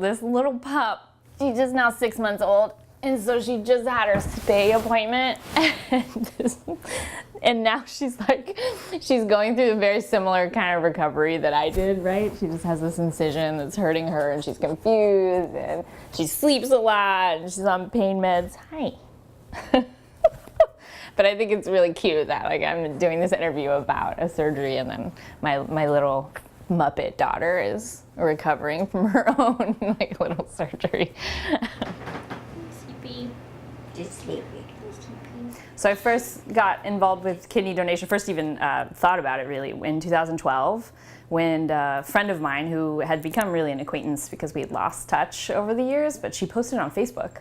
this little pup. She's just now 6 months old. And so she just had her spay appointment. And now she's going through a very similar kind of recovery that I did, right? She just has this incision that's hurting her and she's confused and she sleeps a lot and she's on pain meds. Hi. But I think it's really cute that I'm doing this interview about a surgery and then my little Muppet daughter is recovering from her own little surgery. Just sleepy. So I first got involved with kidney donation, first even thought about it really in 2012 when a friend of mine who had become really an acquaintance because we had lost touch over the years, but she posted on Facebook.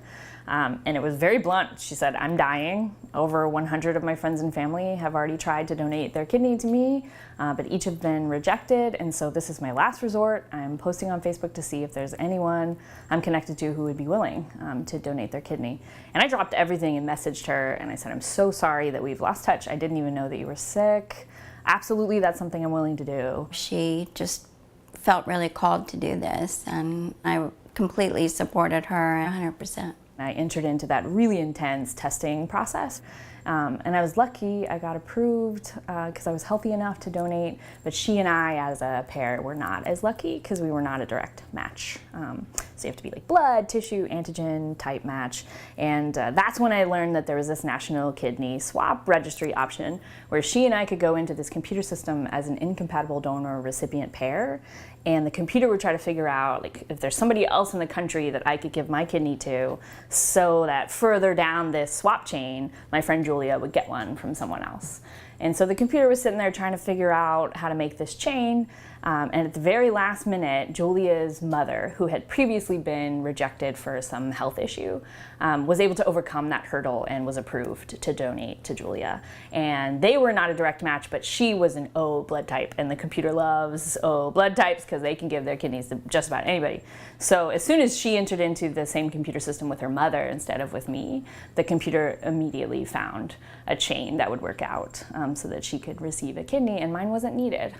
And it was very blunt. She said, I'm dying. Over 100 of my friends and family have already tried to donate their kidney to me, but each have been rejected. And so this is my last resort. I'm posting on Facebook to see if there's anyone I'm connected to who would be willing to donate their kidney. And I dropped everything and messaged her and I said, I'm so sorry that we've lost touch. I didn't even know that you were sick. Absolutely, that's something I'm willing to do. She just felt really called to do this and I completely supported her 100%. I entered into that really intense testing process. And I was lucky, I got approved because I was healthy enough to donate, but she and I as a pair were not as lucky because we were not a direct match. So you have to be blood, tissue, antigen type match. And that's when I learned that there was this national kidney swap registry option where she and I could go into this computer system as an incompatible donor recipient pair. And the computer would try to figure out if there's somebody else in the country that I could give my kidney to so that further down this swap chain, my friend Julia would get one from someone else. And so the computer was sitting there trying to figure out how to make this chain. And at the very last minute, Julia's mother, who had previously been rejected for some health issue, was able to overcome that hurdle and was approved to donate to Julia. And they were not a direct match, but she was an O blood type. And the computer loves O blood types because they can give their kidneys to just about anybody. So as soon as she entered into the same computer system with her mother instead of with me, the computer immediately found a chain that would work out so that she could receive a kidney, and mine wasn't needed.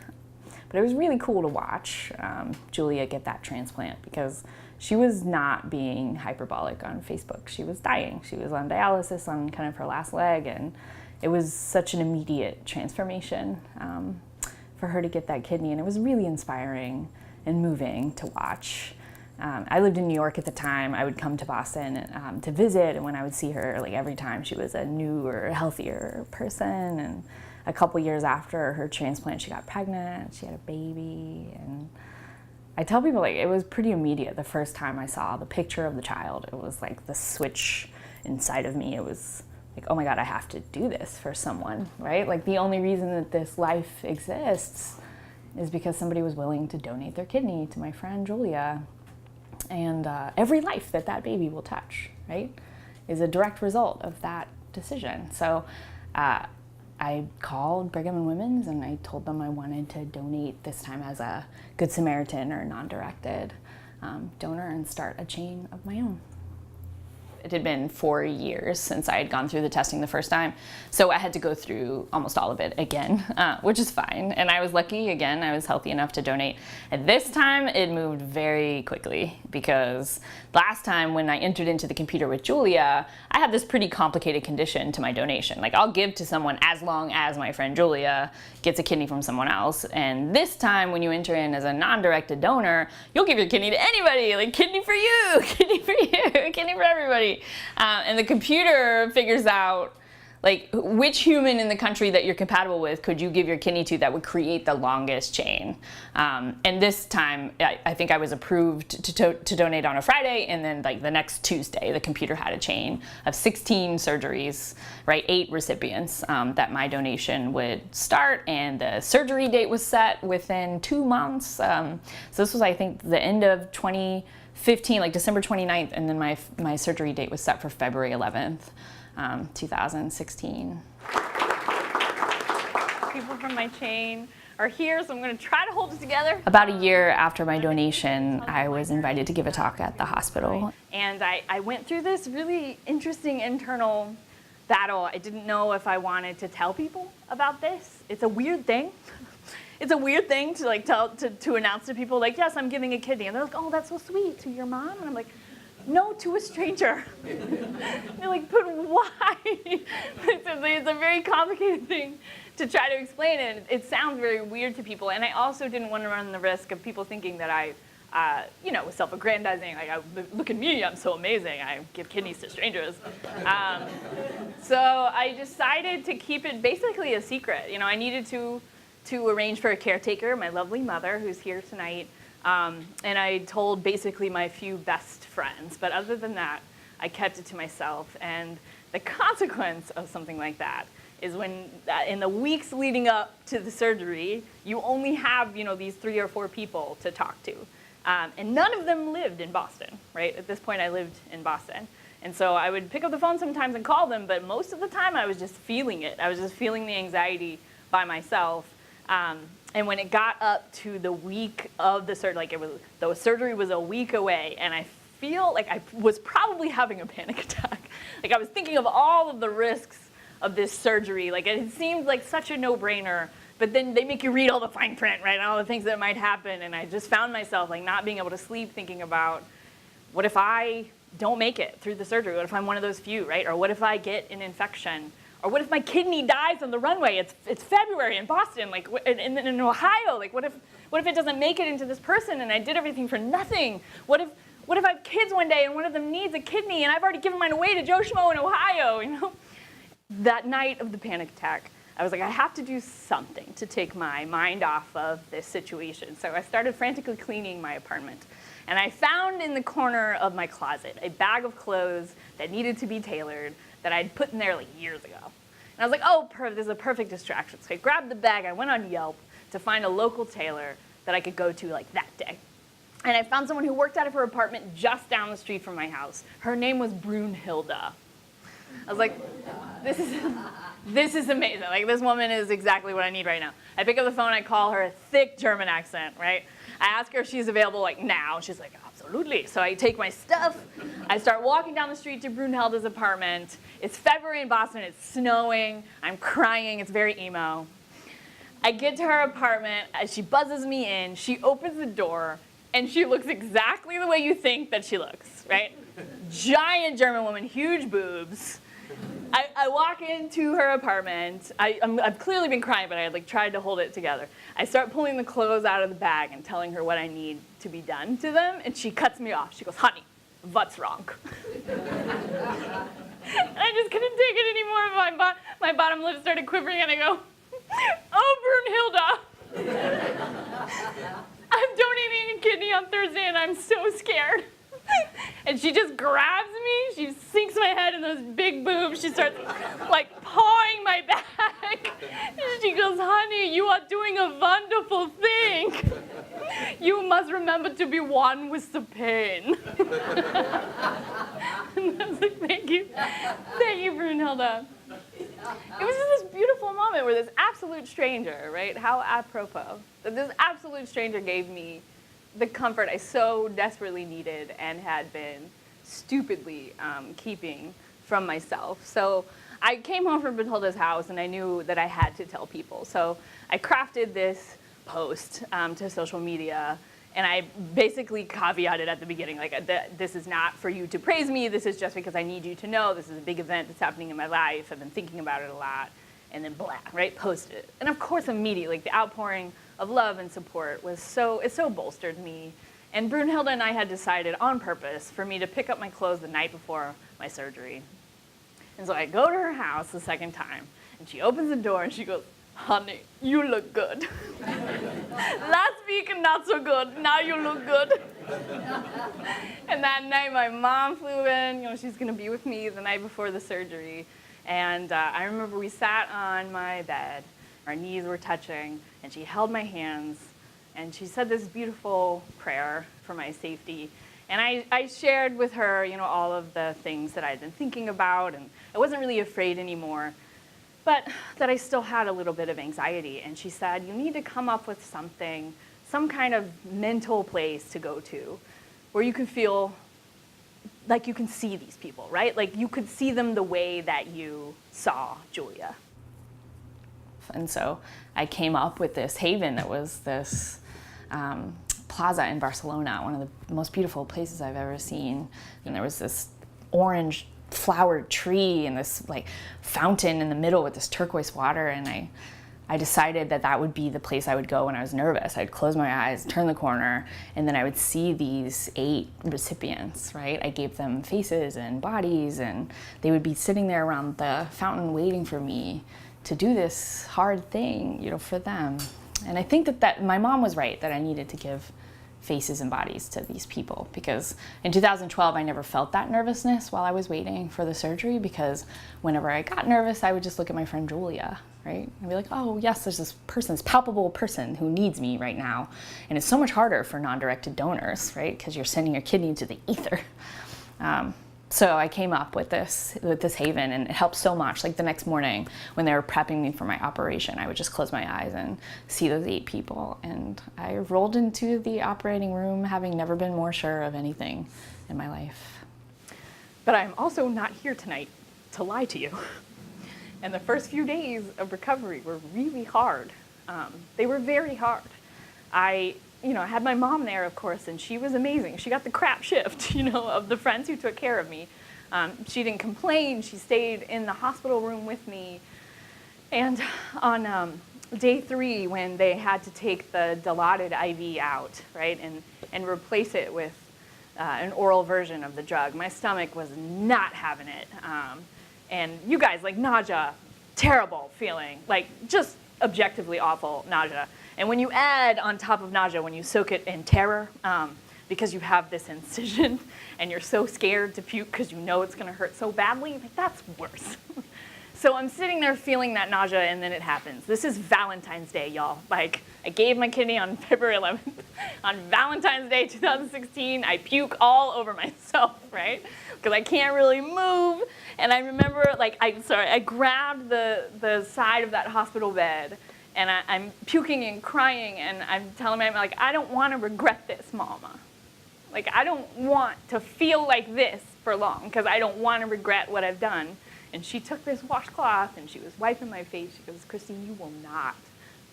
But it was really cool to watch Julia get that transplant because she was not being hyperbolic on Facebook. She was dying. She was on dialysis on kind of her last leg, and it was such an immediate transformation for her to get that kidney, and it was really inspiring and moving to watch. I lived in New York at the time. I would come to Boston to visit, and when I would see her, every time she was a newer, healthier person. And a couple years after her transplant, she got pregnant, she had a baby, and I tell people it was pretty immediate. The first time I saw the picture of the child, it was the switch inside of me. It was oh my God, I have to do this for someone, right? The only reason that this life exists is because somebody was willing to donate their kidney to my friend Julia. And every life that baby will touch, right, is a direct result of that decision. So I called Brigham and Women's and I told them I wanted to donate this time as a Good Samaritan or non-directed donor and start a chain of my own. It had been 4 years since I had gone through the testing the first time, so I had to go through almost all of it again, which is fine. And I was lucky, again, I was healthy enough to donate. And this time it moved very quickly because last time when I entered into the computer with Julia, I had this pretty complicated condition to my donation. I'll give to someone as long as my friend Julia gets a kidney from someone else. And this time when you enter in as a non-directed donor, you'll give your kidney to anybody, kidney for you, kidney for you, kidney for everybody. And the computer figures out which human in the country that you're compatible with could you give your kidney to that would create the longest chain. And this time, I think I was approved to donate on a Friday, and then the next Tuesday, the computer had a chain of 16 surgeries, 8 recipients that my donation would start, and the surgery date was set within 2 months. So this was, I think, the end of 2015, December 29th, and then my surgery date was set for February 11th. 2016. People from my chain are here, so I'm going to try to hold it together. About a year after my donation, I was invited to give a talk at the hospital. And I went through this really interesting internal battle. I didn't know if I wanted to tell people about this. It's a weird thing. it's a weird thing to like to announce to people, like, yes, I'm giving a kidney. And they're like, oh, that's so sweet. To your mom? And I'm like, no, to a stranger. They're like, but why? It's a very complicated thing to try to explain it. It sounds very weird to people. And I also didn't want to run the risk of people thinking that I was self-aggrandizing, like, look at me, I'm so amazing, I give kidneys to strangers. So I decided to keep it basically a secret. I needed to arrange for a caretaker, my lovely mother, who's here tonight, and I told basically my few best friends, but other than that, I kept it to myself. And the consequence of something like that is when, in the weeks leading up to the surgery, you only have, these 3 or 4 people to talk to. And none of them lived in Boston, right? At this point, I lived in Boston. And so I would pick up the phone sometimes and call them, but most of the time I was just feeling it. I was just feeling the anxiety by myself. And when it got up to the week of the surgery, the surgery was a week away, and I feel like I was probably having a panic attack. Like, I was thinking of all of the risks of this surgery. Like, it seemed like such a no-brainer. But then they make you read all the fine print, right, and all the things that might happen. And I just found myself like not being able to sleep, thinking about, what if I don't make it through the surgery? What if I'm one of those few, right? Or what if I get an infection? Or what if my kidney dies on the runway? It's February in Boston, like in Ohio. Like, what if it doesn't make it into this person and I did everything for nothing? What if I have kids one day and one of them needs a kidney and I've already given mine away to Joe Schmo in Ohio? That night of the panic attack, I was like, I have to do something to take my mind off of this situation. So I started frantically cleaning my apartment. And I found in the corner of my closet a bag of clothes that needed to be tailored that I'd put in there like years ago. And I was like, oh, this is a perfect distraction. So I grabbed the bag, I went on Yelp to find a local tailor that I could go to like that day. And I found someone who worked out of her apartment just down the street from my house. Her name was Brunhilde. I was like, this is amazing. Like, this woman is exactly what I need right now. I pick up the phone, I call her, thick German accent, right? I ask her if she's available like now. She's like, absolutely. So I take my stuff, I start walking down the street to Brunhilde's apartment. It's February in Boston, it's snowing, I'm crying, it's very emo. I get to her apartment, as she buzzes me in, she opens the door, and she looks exactly the way you think that she looks, right? Giant German woman, huge boobs. I walk into her apartment. I've clearly been crying, but I had tried to hold it together. I start pulling the clothes out of the bag and telling her what I need to be done to them, and she cuts me off. She goes, honey, what's wrong? And I just couldn't take it anymore. My bottom lip started quivering, and I go, oh, Brunhilde. I'm donating a kidney on Thursday, and I'm so scared. And she just grabs me, she sinks my head in those big boobs, she starts pawing my back. And she goes, honey, you are doing a wonderful thing. You must remember to be one with the pain. And I was like, thank you, Brunhilde. It was just this beautiful moment where this absolute stranger, right, how apropos, that this absolute stranger gave me the comfort I so desperately needed and had been stupidly keeping from myself. So I came home from Brunhilde's house and I knew that I had to tell people. So I crafted this post to social media, and I basically caveated at the beginning, this is not for you to praise me, this is just because I need you to know this is a big event that's happening in my life, I've been thinking about it a lot, and then blah, right, posted it. And of course immediately, the outpouring of love and support it so bolstered me. And Brunhilde and I had decided on purpose for me to pick up my clothes the night before my surgery. And so I go to her house the second time, and she opens the door and she goes, honey, you look good. Last week, not so good. Now you look good. And that night, my mom flew in. She's going to be with me the night before the surgery. And I remember we sat on my bed. Our knees were touching, and she held my hands, and she said this beautiful prayer for my safety. And I shared with her, all of the things that I'd been thinking about, and I wasn't really afraid anymore, but that I still had a little bit of anxiety. And she said, you need to come up with something, some kind of mental place to go to where you can feel like you can see these people, right? Like you could see them the way that you saw Julia. And so I came up with this haven that was this plaza in Barcelona, one of the most beautiful places I've ever seen. And there was this orange flowered tree and this like fountain in the middle with this turquoise water, and I decided that that would be the place I would go when I was nervous. I'd close my eyes, turn the corner, and then I would see these 8 recipients, right? I gave them faces and bodies, and they would be sitting there around the fountain waiting for me to do this hard thing, you know, for them. And I think that my mom was right, that I needed to give faces and bodies to these people, because in 2012 I never felt that nervousness while I was waiting for the surgery, because whenever I got nervous I would just look at my friend Julia, right? I'd be like, oh yes, there's this person, this palpable person who needs me right now. And it's so much harder for non-directed donors, right? Because you're sending your kidney into the ether. So I came up with this haven, and it helped so much. Like the next morning when they were prepping me for my operation, I would just close my eyes and see those 8 people. And I rolled into the operating room having never been more sure of anything in my life. But I'm also not here tonight to lie to you. And the first few days of recovery were really hard. They were very hard. I had my mom there, of course, and she was amazing. She got the crap shift, of the friends who took care of me. She didn't complain. She stayed in the hospital room with me. And on day 3, when they had to take the dilaudid IV out, right, and replace it with an oral version of the drug, my stomach was not having it. And you guys, like nausea, terrible feeling, like just objectively awful nausea. And when you add on top of nausea, when you soak it in terror, because you have this incision and you're so scared to puke because you know it's going to hurt so badly, like that's worse. So I'm sitting there feeling that nausea, and then it happens. This is Valentine's Day, y'all. Like, I gave my kidney on February 11th. On Valentine's Day 2016, I puke all over myself, right? Because I can't really move. And I remember, I grabbed the side of that hospital bed, and I'm puking and crying, and I'm telling my mom, like, I don't want to regret this, Mama. Like, I don't want to feel like this for long, because I don't want to regret what I've done. And she took this washcloth, and she was wiping my face. She goes, Christine, you will not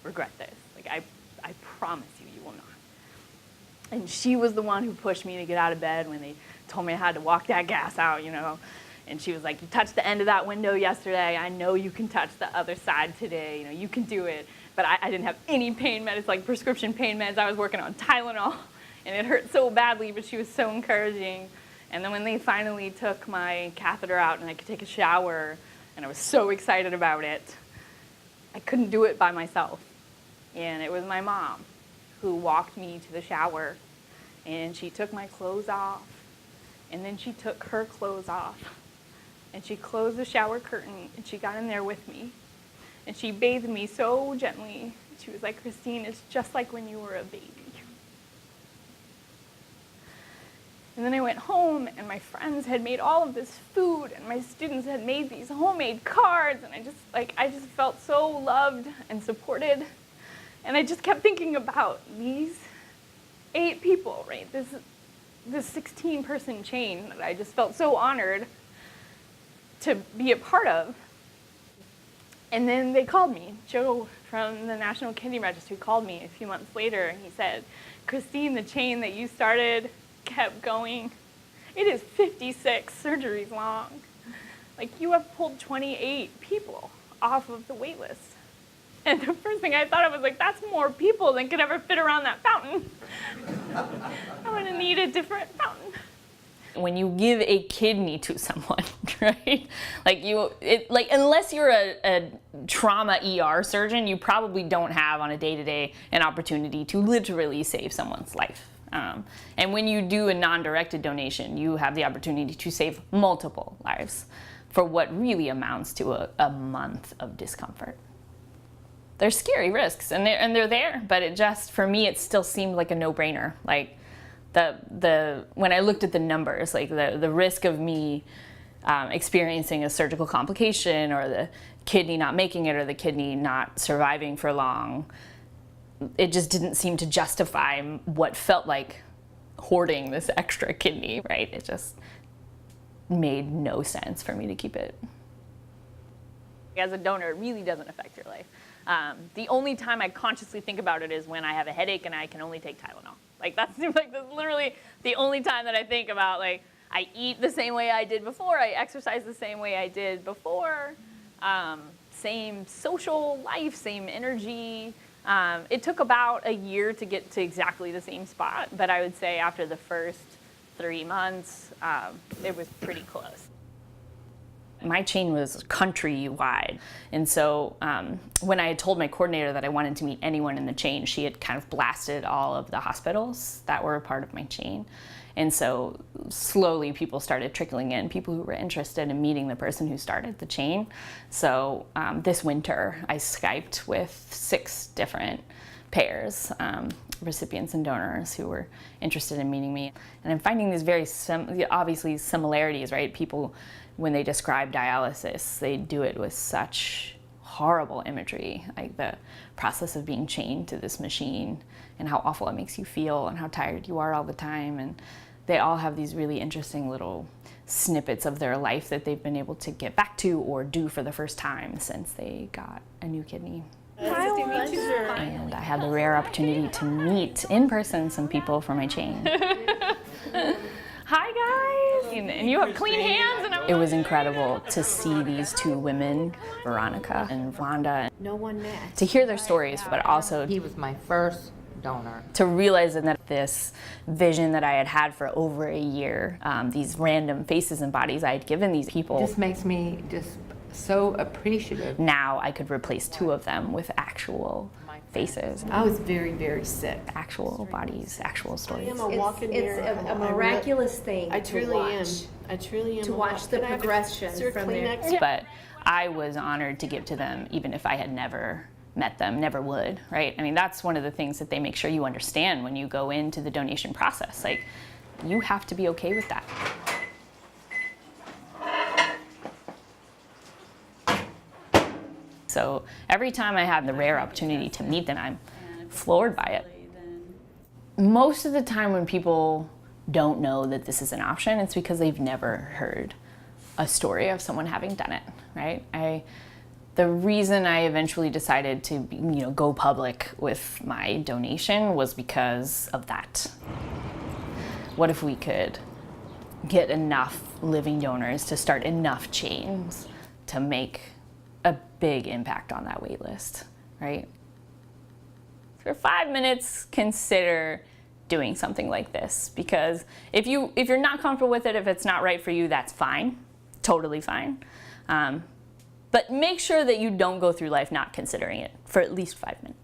regret this. Like, I promise you, you will not. And she was the one who pushed me to get out of bed when they told me I had to walk that gas out, And she was like, you touched the end of that window yesterday. I know you can touch the other side today. You can do it. But I didn't have any pain meds, like prescription pain meds. I was working on Tylenol, and it hurt so badly, but she was so encouraging. And then when they finally took my catheter out and I could take a shower, and I was so excited about it, I couldn't do it by myself. And it was my mom who walked me to the shower, and she took my clothes off, and then she took her clothes off, and she closed the shower curtain, and she got in there with me, and she bathed me so gently. She was like, Christine, it's just like when you were a baby. And then I went home, and my friends had made all of this food, and my students had made these homemade cards, and I just felt so loved and supported. And I just kept thinking about these 8 people, right? This 16-person chain that I just felt so honored to be a part of. And then they called me. Joe from the National Kidney Registry called me a few months later, and he said, Christine, the chain that you started kept going. It is 56 surgeries long. Like, you have pulled 28 people off of the wait list. And the first thing I thought of was like, that's more people than could ever fit around that fountain. I'm gonna need a different fountain. When you give a kidney to someone, right? Unless you're a trauma ER surgeon, you probably don't have on a day-to-day an opportunity to literally save someone's life. And when you do a non-directed donation, you have the opportunity to save multiple lives for what really amounts to a month of discomfort. They're scary risks, and they're there, but it just, for me, it still seemed like a no-brainer. Like, when I looked at the numbers, like the risk of me experiencing a surgical complication, or the kidney not making it, or the kidney not surviving for long, it just didn't seem to justify what felt like hoarding this extra kidney, right? It just made no sense for me to keep it. As a donor, it really doesn't affect your life. The only time I consciously think about it is when I have a headache and I can only take Tylenol. Like that's literally the only time that I think about, like, I eat the same way I did before, I exercise the same way I did before, same social life, same energy. It took about a year to get to exactly the same spot, but I would say after the first 3 months, it was pretty close. My chain was countrywide, and so when I had told my coordinator that I wanted to meet anyone in the chain, she had kind of blasted all of the hospitals that were a part of my chain. And so slowly people started trickling in, people who were interested in meeting the person who started the chain. So this winter I Skyped with 6 different pairs, recipients and donors who were interested in meeting me. And I'm finding these very obviously similarities, right? People, when they describe dialysis, they do it with such horrible imagery, like the process of being chained to this machine and how awful it makes you feel and how tired you are all the time. And they all have these really interesting little snippets of their life that they've been able to get back to or do for the first time since they got a new kidney. And I had the rare opportunity to meet in person some people from my chain. Hi guys! And you have clean hands. And it was incredible to see these 2 women, Veronica and Wanda. No one met. To hear their stories, but also He was my first donor. to realize that this vision that I had had for over a year, these random faces and bodies I had given these people, Just makes me just so appreciative. now I could replace 2 of them with actual faces, I was very, very sick. actual bodies, actual stories. I am a walking miracle. a miraculous thing I to truly am. watch. I truly am. To a watch the Can I have a progression Sir from there. Kleenex? But I was honored to give to them even if I had never met them, never would, right? I mean, that's one of the things that they make sure you understand when you go into the donation process. Like, you have to be okay with that. So every time I have the rare opportunity to meet them, I'm floored by it. Most of the time when people don't know that this is an option, it's because they've never heard a story of someone having done it, right? The reason I eventually decided to, go public with my donation was because of that. What if we could get enough living donors to start enough chains to make a big impact on that wait list, right? For 5 minutes, consider doing something like this, because if you're not comfortable with it, if it's not right for you, that's fine, totally fine. But make sure that you don't go through life not considering it for at least 5 minutes.